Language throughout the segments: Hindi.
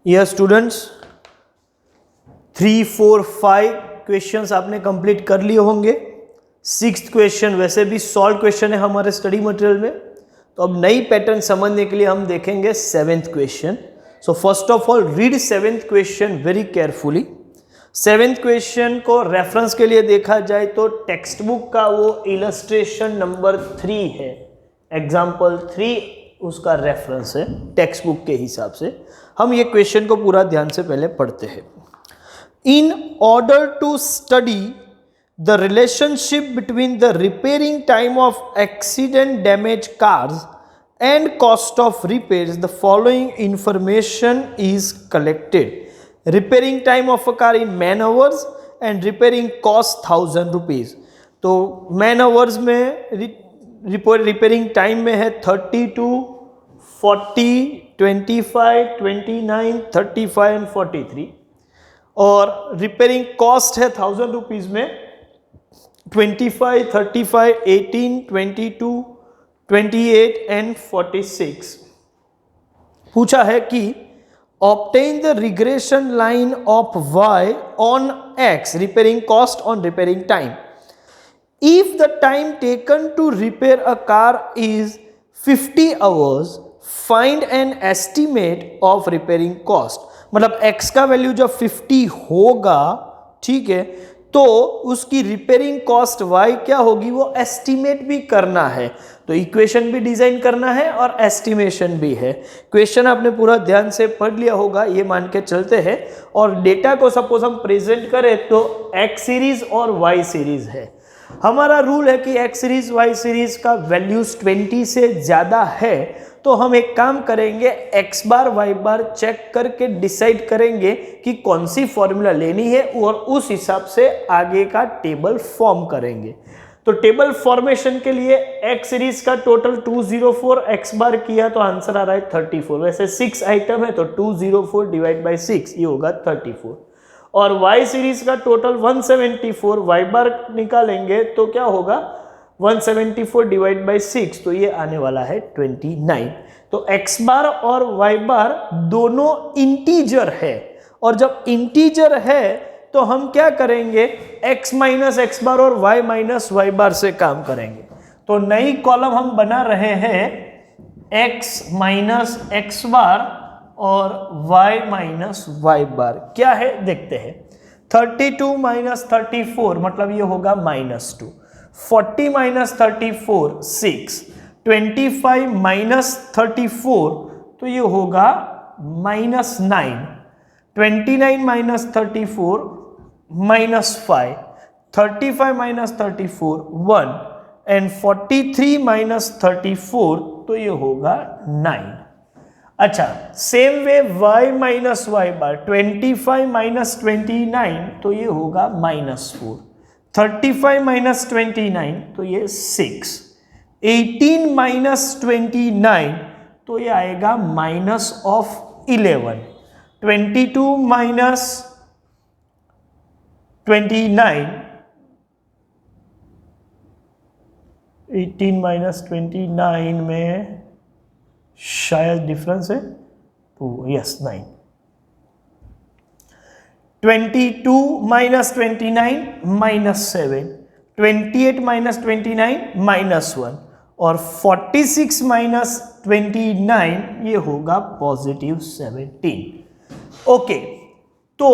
यह स्टूडेंट्स 3, 4, 5 क्वेश्चंस आपने कंप्लीट कर लिए होंगे। 6th क्वेश्चन वैसे भी सॉल्व क्वेश्चन है हमारे स्टडी मटेरियल में। तो अब नई पैटर्न समझने के लिए हम देखेंगे 7th question. So first of all read 7th question very carefully. 7th question को रेफरेंस के लिए देखा जाए तो टेक्स्ट बुक का वो इलस्ट्रेशन नंबर 3 है, एग्जाम्पल 3 उसका रेफरेंस है टेक्स्ट बुक के हिसाब से। हम ये क्वेश्चन को पूरा ध्यान से पहले पढ़ते हैं। In order to study the relationship between the repairing time of accident damage cars and cost of repairs the following information is collected. Repairing time of a car in man hours and repairing cost 1000 rupees. तो मैन आवर्स में रिपेयरिंग टाइम में है 32, 40, 25, 29, 35 एंड 43 और रिपेयरिंग कॉस्ट है 1000 रुपीज में 25, 35, 18, 22, 28 एंड 46। पूछा है कि obtain the regression line of y on x repairing cost on repairing time. If the time taken to repair a car is 50 hours, find an estimate of repairing cost. मतलब x का वैल्यू जब 50 होगा, ठीक है, तो उसकी रिपेयरिंग कॉस्ट y क्या होगी वो एस्टिमेट भी करना है। तो इक्वेशन भी डिजाइन करना है और एस्टिमेशन भी है। क्वेश्चन आपने पूरा ध्यान से पढ़ लिया होगा, ये मान के चलते हैं। और डेटा को सपोज हम प्रेजेंट करें तो x सीरीज और y सीरीज है। हमारा रूल है कि x सीरीज y सीरीज का वैल्यूज 20 से ज्यादा है तो हम एक काम करेंगे, x बार y बार चेक करके डिसाइड करेंगे कि कौन सी फॉर्मूला लेनी है और उस हिसाब से आगे का टेबल फॉर्म करेंगे। तो टेबल फॉर्मेशन के लिए x सीरीज का टोटल 204 x बार किया तो आंसर आ रहा है 34। वैसे 6 आइटम है तो 204 डिवाइड बाई 6 ये होगा 34। और y सीरीज का टोटल 174 y बार निकालेंगे तो क्या होगा 174 डिवाइड बाई 6 तो ये आने वाला है 29। तो x बार और y बार दोनों इंटीजर है और जब इंटीजर है तो हम क्या करेंगे x माइनस एक्स बार और y माइनस वाई बार से काम करेंगे। तो नई कॉलम हम बना रहे हैं x माइनस एक्स बार और y माइनस वाई बार क्या है देखते हैं। 32 माइनस 34 मतलब ये होगा -2, 40 माइनस 34 6, 25 माइनस 34 तो ये होगा -9, 29 माइनस 34 -5, 35 माइनस 34 1 एंड 43 माइनस 34 तो ये होगा 9। अच्छा, same way y minus Y bar 25 minus 29 तो ये होगा -4, 35 माइनस 29 तो ये 6, 18 माइनस 29 तो ये आएगा -11, 22 माइनस 29, 18 माइनस 29 में शायद डिफरेंस है तो यस 9, 22 माइनस 29 -7, 28 माइनस 29 -1 और 46 माइनस 29 ये होगा +17। ओके, तो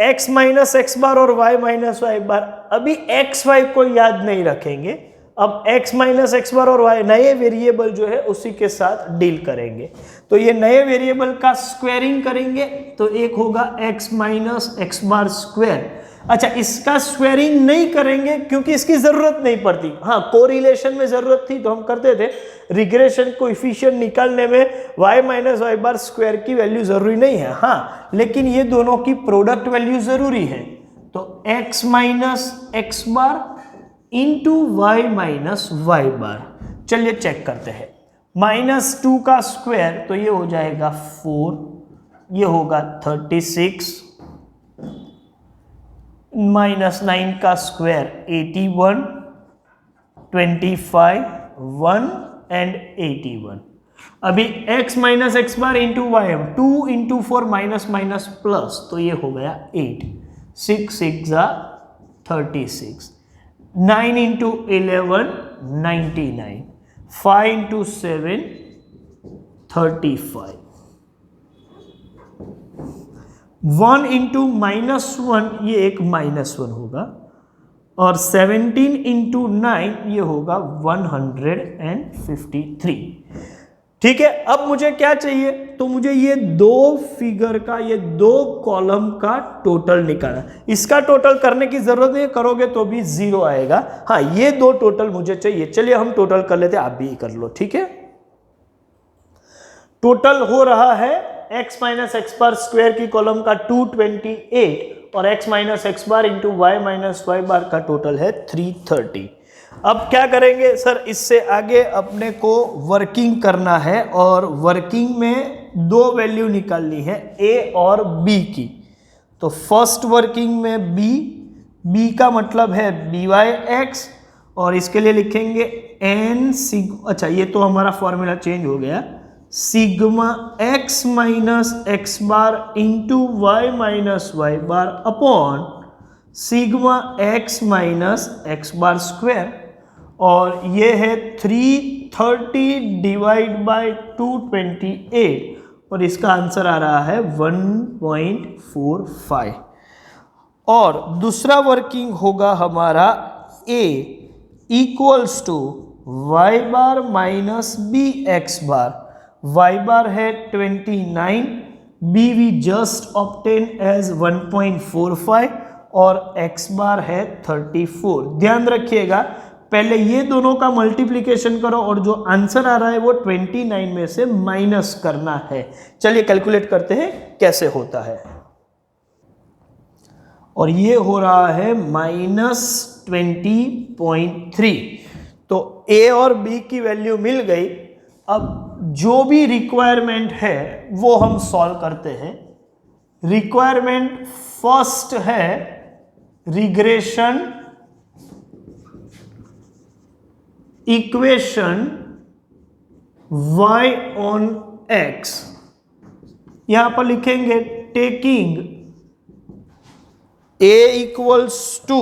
x माइनस एक्स बार और y माइनस वाई बार, अभी x y को याद नहीं रखेंगे। अब x माइनस एक्स बार और y नए वेरिएबल जो है उसी के साथ डील करेंगे। तो ये नए वेरिएबल का स्क्वायरिंग करेंगे तो एक होगा x minus X bar square. अच्छा, इसका स्क्वायरिंग नहीं करेंगे क्योंकि इसकी जरूरत नहीं पड़ती। हाँ, कोरिलेशन में जरूरत थी तो हम करते थे। रिग्रेशन कोएफिशिएंट निकालने में y minus Y bar square की वैल्यू जरूरी नहीं है। हाँ, लेकिन ये दोनों की प्रोडक्ट वैल्यू जरूरी है। तो x minus X bar into Y minus Y बार। चलिए चेक करते हैं। -2 का स्क्वायर तो ये हो जाएगा 4, ये होगा 36, -9 का स्क्वायर 81, 25, 1 एंड 81। अभी x minus X bar into Y, 2 into 4 minus minus plus, तो ये हो गया 8, 6 6 जा 36, 9 इंटू 11 99, 5 इंटू 7 35, 1 इंटू -1 ये एक -1 होगा, और 17 इंटू 9 ये होगा 153। ठीक है, अब मुझे क्या चाहिए, तो मुझे ये दो फिगर का, ये दो कॉलम का टोटल निकालना। इसका टोटल करने की जरूरत नहीं, करोगे तो भी 0 आएगा। हाँ, ये दो टोटल मुझे चाहिए। चलिए हम टोटल कर लेते हैं, आप भी कर लो। ठीक है, टोटल हो रहा है x minus X bar square की कॉलम का 228 और x minus X bar into Y minus Y बार का टोटल है 330। अब क्या करेंगे सर, इससे आगे अपने को वर्किंग करना है, और वर्किंग में दो वैल्यू निकालनी है a और b की। तो फर्स्ट वर्किंग में b का मतलब है by(x), और इसके लिए लिखेंगे n सिग्मा, अच्छा ये तो हमारा फॉर्मूला चेंज हो गया, sigma x minus X bar into Y minus Y bar upon sigma x minus X bar square, और ये है 330 डिवाइड बाय 228, और इसका आंसर आ रहा है 1.45। और दूसरा वर्किंग होगा हमारा a equals to y bar minus b x bar, y bar है 29, b we just obtain as 1.45 और x बार है 34। ध्यान रखिएगा, पहले ये दोनों का मल्टीप्लिकेशन करो और जो आंसर आ रहा है वो 29 में से माइनस करना है। चलिए कैलकुलेट करते हैं कैसे होता है। और ये हो रहा है -20.3। तो a और b की वैल्यू मिल गई। अब जो भी रिक्वायरमेंट है वो हम सॉल्व करते हैं। रिक्वायरमेंट फर्स्ट है regression equation y on x। यहां पर लिखेंगे taking a equals to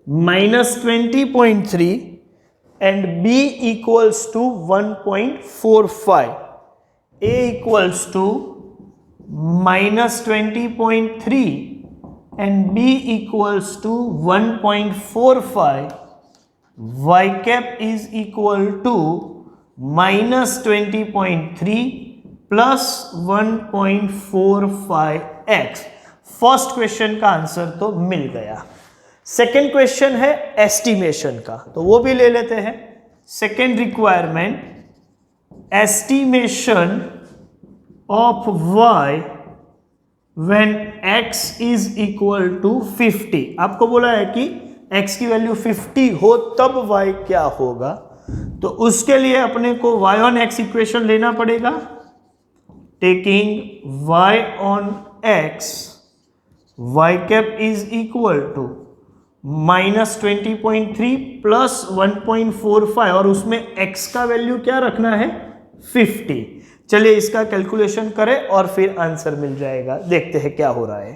-20.3 and b equals to 1.45, a equals to -20.3 and b equals to 1.45, y cap is equal to -20.3 plus 1.45x। First question का आंसर तो मिल गया। सेकेंड क्वेश्चन है एस्टिमेशन का, तो वो भी ले लेते हैं। Second requirement estimation of y when x is equal to 50। आपको बोला है कि x की वैल्यू 50 हो तब y क्या होगा, तो उसके लिए अपने को y ऑन x इक्वेशन लेना पड़ेगा। Taking y on x, y cap is equal to -20.3 plus 1.45, और उसमें x का वैल्यू क्या रखना है 50। चलिए इसका कैलकुलेशन करें और फिर आंसर मिल जाएगा। देखते हैं क्या हो रहा है।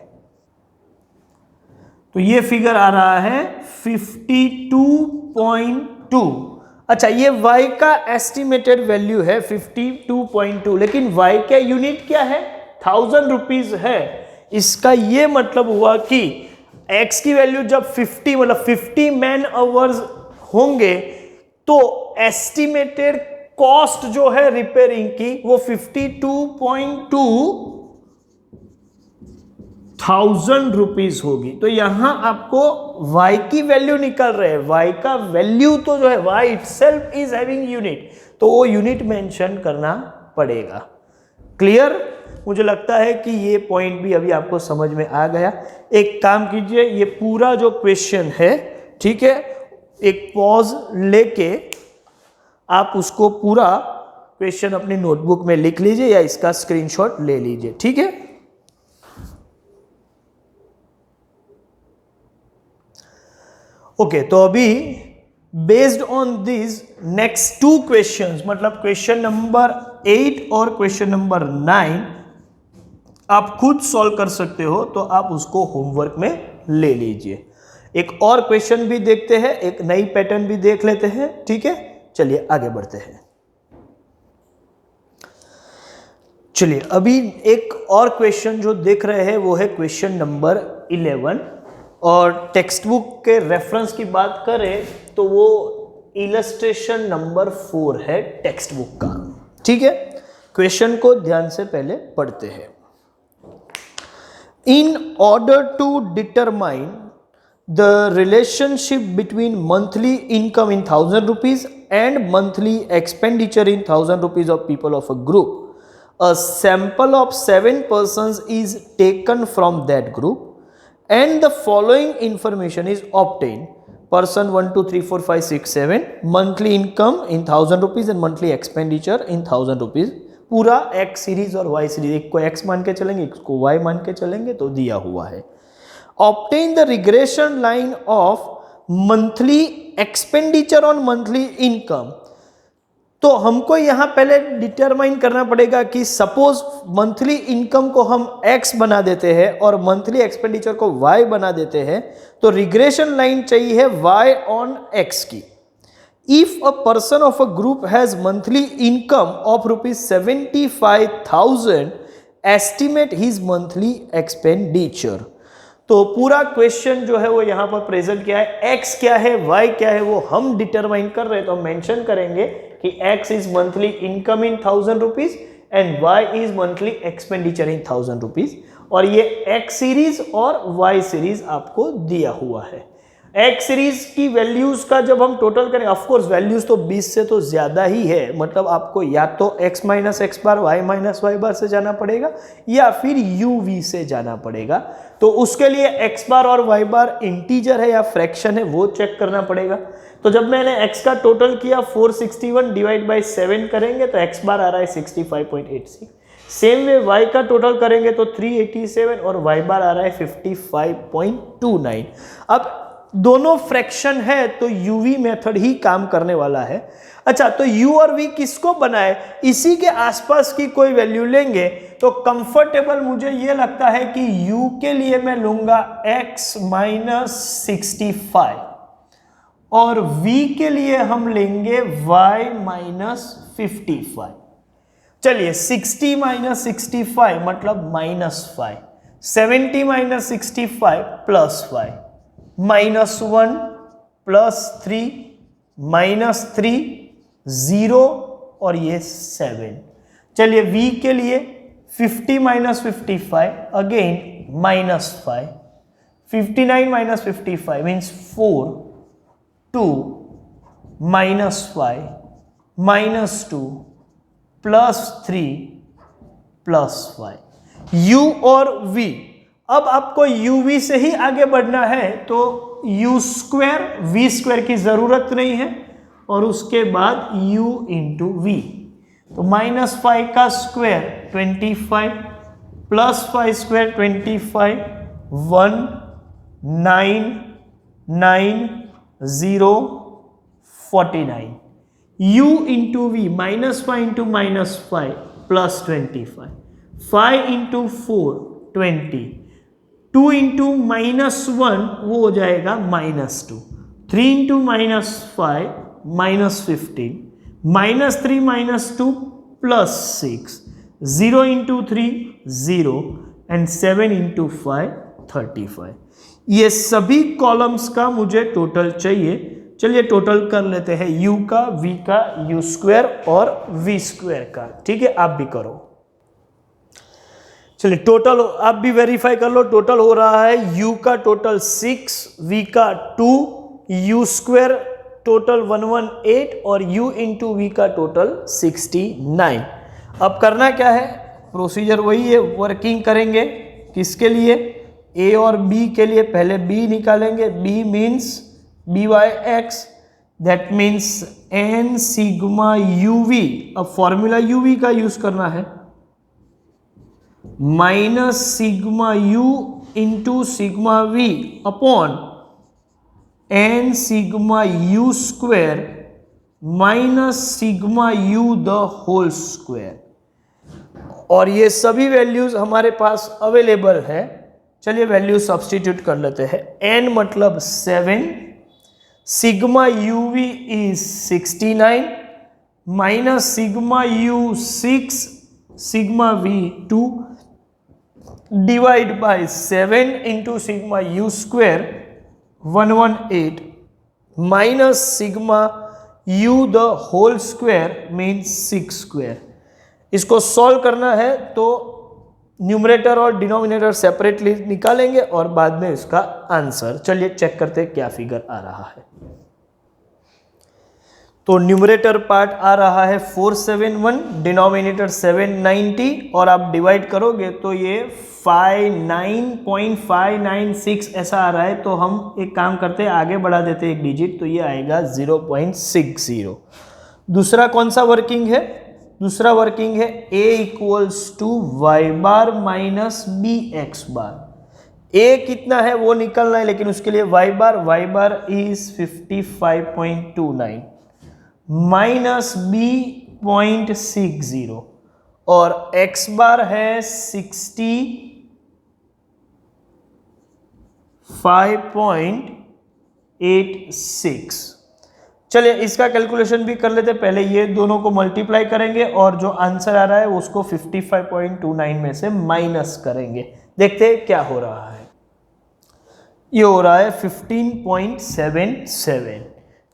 तो ये फिगर आ रहा है 52.2। अच्छा, ये y का एस्टिमेटेड वैल्यू है 52.2, लेकिन y का यूनिट क्या है 1000 रुपीज है। इसका ये मतलब हुआ कि x की वैल्यू जब 50 मतलब 50 मैन आवर्स होंगे तो एस्टिमेटेड कॉस्ट जो है रिपेयरिंग की वो 52,000 रुपीज होगी। तो यहां आपको y की वैल्यू निकल रहे हैं। y का वैल्यू तो जो है y itself is having unit, तो वो यूनिट मेंशन करना पड़ेगा। क्लियर? मुझे लगता है कि ये पॉइंट भी अभी आपको समझ में आ गया। एक काम कीजिए, ये पूरा जो क्वेश्चन है, ठीक है, एक पॉज लेके आप उसको पूरा क्वेश्चन अपनी नोटबुक में लिख लीजिए या इसका स्क्रीनशॉट ले लीजिए। ठीक है, ओके। तो अभी based on this next 2 questions, मतलब क्वेश्चन नंबर 8 और क्वेश्चन नंबर 9 आप खुद सॉल्व कर सकते हो, तो आप उसको होमवर्क में ले लीजिए। एक और क्वेश्चन भी देखते हैं, एक नई पैटर्न भी देख लेते हैं, ठीक है। चलिए आगे बढ़ते हैं। चलिए अभी एक और क्वेश्चन जो देख रहे हैं वो है क्वेश्चन नंबर 11, और टेक्स्ट बुक के रेफरेंस की बात करें तो वो इलस्ट्रेशन नंबर 4 है टेक्स्ट बुक का, ठीक है। क्वेश्चन को ध्यान से पहले पढ़ते हैं। In order to determine the relationship between monthly income in 1000 rupees and monthly expenditure in 1000 rupees of people of a group, a sample of 7 persons is taken from that group and the following information is obtained. Person 1 2 3 4 5 6 7, monthly income in 1000 rupees and monthly expenditure in 1000 rupees। पूरा x सीरीज और y सीरीज, एक को x मान के चलेंगे, एक को y मान के चलेंगे, तो दिया हुआ है। Obtain the regression line of monthly expenditure on monthly income। तो हमको यहां पहले डिटरमाइन करना पड़ेगा कि सपोज मंथली इनकम को हम x बना देते हैं और मंथली एक्सपेंडिचर को y बना देते हैं, तो रिग्रेशन लाइन चाहिए y ऑन x की। If a person of a group has monthly income of ₹75,000, estimate his monthly expenditure. तो पूरा क्वेश्चन जो है वो यहां पर प्रेजेंट क्या है, x क्या है, y क्या है, वो हम डिटरमाइन कर रहे हैं। तो हम मेंशन करेंगे कि x is monthly income in 1000 rupees and y is monthly expenditure in 1000 rupees, और ये x सीरीज और y सीरीज आपको दिया हुआ है। x सीरीज की वैल्यूज का जब हम टोटल करें, ऑफ कोर्स वैल्यूज तो 20 से तो ज्यादा ही है, मतलब आपको या तो x minus X bar y minus Y बार से जाना पड़ेगा या फिर uv से जाना पड़ेगा। तो उसके लिए x बार और y बार इंटीजर है या फ्रैक्शन है वो चेक करना पड़ेगा। तो जब मैंने x का टोटल किया 461 डिवाइड बाई 7 करेंगे तो x बार आ रहा है 65.86। सेम वे y का टोटल करेंगे तो 387 और y बार आ रहा है 55.29। अब दोनों फ्रैक्शन है तो uv मेथड ही काम करने वाला है। अच्छा, तो u और v किसको बनाए, इसी के आसपास की कोई वैल्यू लेंगे तो कंफर्टेबल मुझे ये लगता है कि u के लिए मैं लूंगा x माइनस 65 और v के लिए हम लेंगे y माइनस 55। चलिए 60 माइनस 65 मतलब -5, 70 माइनस 65 प्लस 5, -1 +3 -3 0 और ये 7। चलिए v के लिए 50 minus 55 again -5, 59 minus 55 means 4, 2 -5 -2 +3 +5। u और v, अब आपको uv से ही आगे बढ़ना है तो u स्क्वायर v स्क्वायर की जरूरत नहीं है, और उसके बाद u इंटू v, तो -5 का square 25 +5 square 25, 1 9 9 0 49। u into v -5 into -5 +25, 5 into 4 20, 2 into -1 वो हो जाएगा -2, 3 इंटू -5 -15, -3 -2 +6, 0 इंटू 3 0 एंड 7 इंटू 5 35। ये सभी कॉलम्स का मुझे टोटल चाहिए। चलिए टोटल कर लेते हैं u का, v का, u स्क्वायर और v स्क्वायर का, ठीक है। आप भी करो। चलिए टोटल आप भी वेरीफाई कर लो। टोटल हो रहा है u का टोटल 6, v का 2, u स्क्वायर टोटल 118 और u इंटू v का टोटल 69। अब करना क्या है, प्रोसीजर वही है, वर्किंग करेंगे। किसके लिए, a और b के लिए पहले b निकालेंगे। b means b by x, that means n sigma uv। अब फॉर्मूला uv का यूज करना है, minus sigma u into sigma v upon n sigma u square minus sigma u the whole square, और ये सभी वैल्यूज हमारे पास अवेलेबल है। चलिए वैल्यू सब्स्टिट्यूट कर लेते हैं। n मतलब 7, sigma uv is 69 minus sigma u 6, sigma v 2 divide by 7 into sigma u square 118 minus sigma u the whole square means 6 square. इसको सॉल्व करना है तो न्यूमरेटर और डिनोमिनेटर सेपरेटली निकालेंगे और बाद में इसका आंसर। चलिए चेक करते हैं क्या फिगर आ रहा है। तो न्यूमरेटर पार्ट आ रहा है 471, डिनोमिनेटर 790 और आप डिवाइड करोगे तो ये 59.596 ऐसा आ रहा है। तो हम एक काम करते हैं, आगे बढ़ा देते हैं एक डिजिट, तो ये आएगा 0.60। दूसरा कौन सा वर्किंग है? दूसरा वर्किंग है a equals to y bar minus b x bar. a कितना है वो निकलना है, लेकिन उसके लिए y bar is 55.29 minus b 0.60 और x बार है 65.86। चलिए इसका कैलकुलेशन भी कर लेते। पहले ये दोनों को मल्टीप्लाई करेंगे और जो आंसर आ रहा है उसको 55.29 में से माइनस करेंगे। देखते हैं क्या हो रहा है। ये हो रहा है 15.77।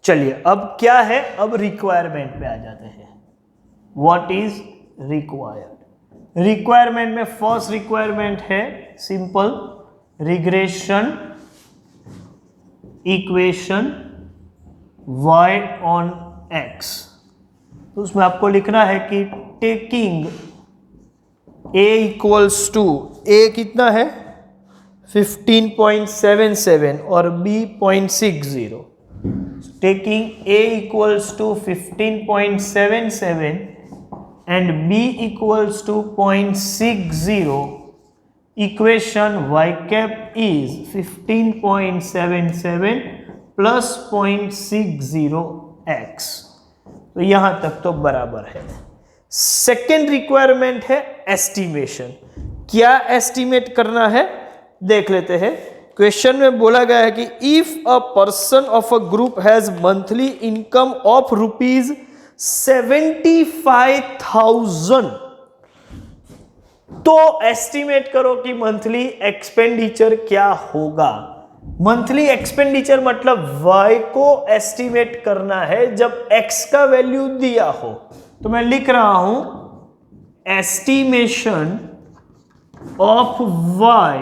चलिए अब क्या है, अब रिक्वायरमेंट पे आ जाते हैं। What is required? रिक्वायरमेंट में फर्स्ट रिक्वायरमेंट है simple regression equation y on x। तो उसमें आपको लिखना है कि taking a equals to, a कितना है 15.77 और b 0.60, taking a equals to 15.77 and b equals to 0.60, equation y cap is 15.77 plus 0.60x। तो यहां तक तो बराबर है। सेकेंड रिक्वायरमेंट है एस्टिमेशन। क्या एस्टिमेट करना है देख लेते हैं। क्वेश्चन में बोला गया है कि if a person of a group has monthly income of ₹75,000, तो एस्टिमेट करो कि मंथली एक्सपेंडिचर क्या होगा। मंथली एक्सपेंडिचर मतलब y को एस्टिमेट करना है जब x का वैल्यू दिया हो। तो मैं लिख रहा हूं estimation of y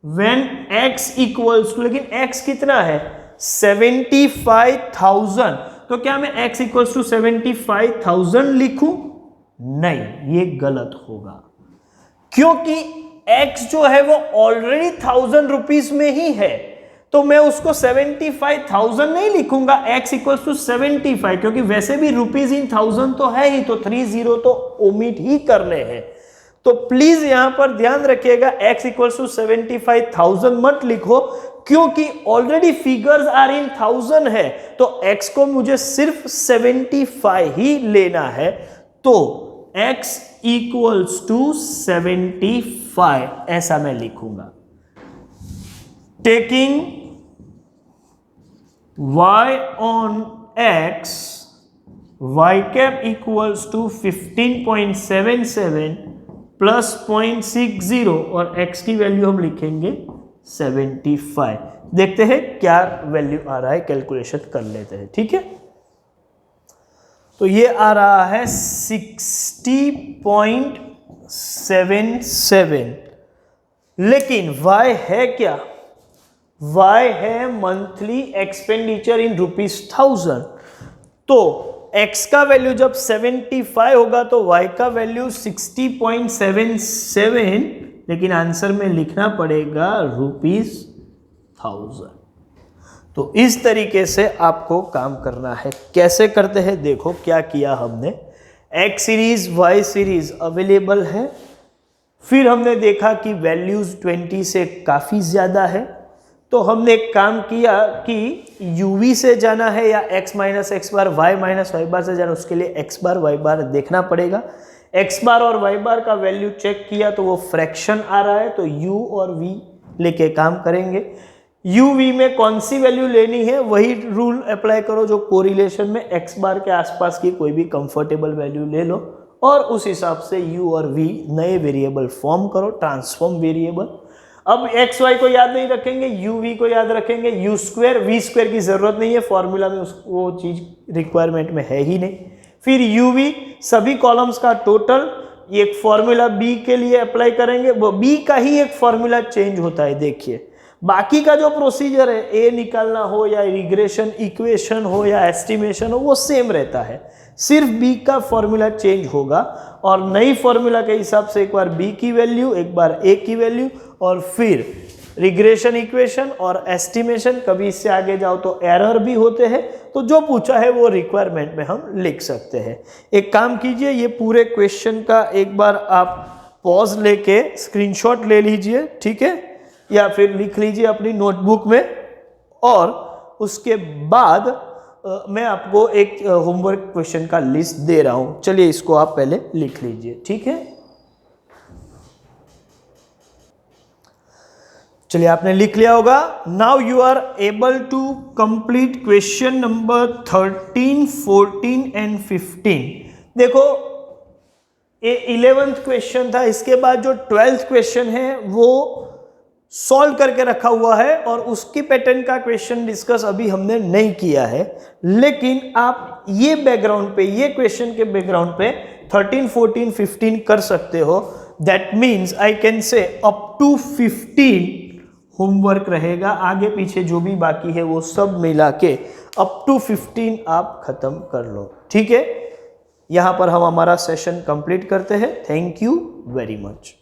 when x equals to, लेकिन x कितना है 75,000, तो क्या मैं x इक्वल्स टू 75,000 लिखूं? नहीं, ये गलत होगा, क्योंकि x जो है वो ऑलरेडी 1000 रुपीज में ही है। तो मैं उसको 75,000 नहीं लिखूंगा, x इक्वल्स टू 75, क्योंकि वैसे भी रुपीज इन 1000 तो है ही, तो 30 तो ओमिट ही करने हैं। तो प्लीज यहां पर ध्यान रखिएगा x इक्वल्स टू 75,000 मत लिखो, क्योंकि ऑलरेडी फिगर्स आर इन 1000 है, तो x को मुझे सिर्फ 75 ही लेना है। तो x इक्वल्स टू 75 ऐसा मैं लिखूंगा। Taking y on x, y cap equals to 15.77 plus 0.60 और x की वैल्यू हम लिखेंगे 75। देखते हैं क्या वैल्यू आ रहा है, कैलकुलेशन कर लेते हैं। ठीक है, तो ये आ रहा है 60.77, लेकिन y है क्या? y है मंथली एक्सपेंडिचर इन ₹1000। तो x का वैल्यू जब 75 होगा तो y का वैल्यू 60.77, लेकिन आंसर में लिखना पड़ेगा ₹1000। तो इस तरीके से आपको काम करना है। कैसे करते हैं देखो, क्या किया हमने, x series y series available है, फिर हमने देखा कि वैल्यूज 20 से काफ़ी ज़्यादा है, तो हमने एक काम किया कि uv से जाना है या x minus X bar y minus Y बार से जाना, उसके लिए x बार y बार देखना पड़ेगा। x बार और y बार का वैल्यू चेक किया तो वो फ्रैक्शन आ रहा है, तो u और v लेके काम करेंगे। uv में कौन सी वैल्यू लेनी है वही रूल अप्लाई करो जो कोरिलेशन में x बार के आसपास की कोई भी कंफर्टेबल वैल्यू ले लो और उस हिसाब से u और v नए वेरिएबल फॉर्म करो, ट्रांसफॉर्म वेरिएबल। अब एक्स वाई को याद नहीं रखेंगे, यू वी को याद रखेंगे, यू स्क्वायर वी स्क्वायर की जरूरत नहीं है, फॉर्मूला में वो चीज रिक्वायरमेंट में है ही नहीं। फिर यू वी सभी कॉलम्स का टोटल, एक फॉर्मूला बी के लिए अप्लाई करेंगे, वो बी का ही एक फॉर्मूला चेंज होता है। देखिए बाकी का जो प्रोसीजर है, ए निकालना हो या रिग्रेशन इक्वेशन हो या एस्टिमेशन हो, वो सेम रहता है, सिर्फ बी का फॉर्मूला चेंज होगा और नई फॉर्मूला के हिसाब से एक बार बी की वैल्यू, एक बार ए की वैल्यू और फिर रिग्रेशन इक्वेशन और एस्टिमेशन। कभी इससे आगे जाओ तो एरर भी होते हैं, तो जो पूछा है वो रिक्वायरमेंट में हम लिख सकते हैं। एक काम कीजिए, ये पूरे क्वेश्चन का एक बार आप पॉज लेके स्क्रीनशॉट ले लीजिए, ठीक है, या फिर लिख लीजिए अपनी नोटबुक में और उसके बाद मैं आपको एक होमवर्क क्वेश्चन का लिस्ट दे रहा हूं। चलिए इसको आप पहले लिख लीजिए, ठीक है। चलिए आपने लिख लिया होगा। Now you are able to complete question number 13, 14 and 15। देखो ये 11th क्वेश्चन था, इसके बाद जो 12th क्वेश्चन है वो सॉल्व करके रखा हुआ है और उसकी पैटर्न का क्वेश्चन डिस्कस अभी हमने नहीं किया है, लेकिन आप ये बैकग्राउंड पे, ये क्वेश्चन के बैकग्राउंड पे 13, 14, 15 कर सकते हो। That means I can say up to 15 homework रहेगा, आगे पीछे जो भी बाकी है वो सब मिला के अप टू 15 आप खत्म कर लो, ठीक है। यहां पर हम हमारा सेशन कंप्लीट करते हैं। Thank you very much.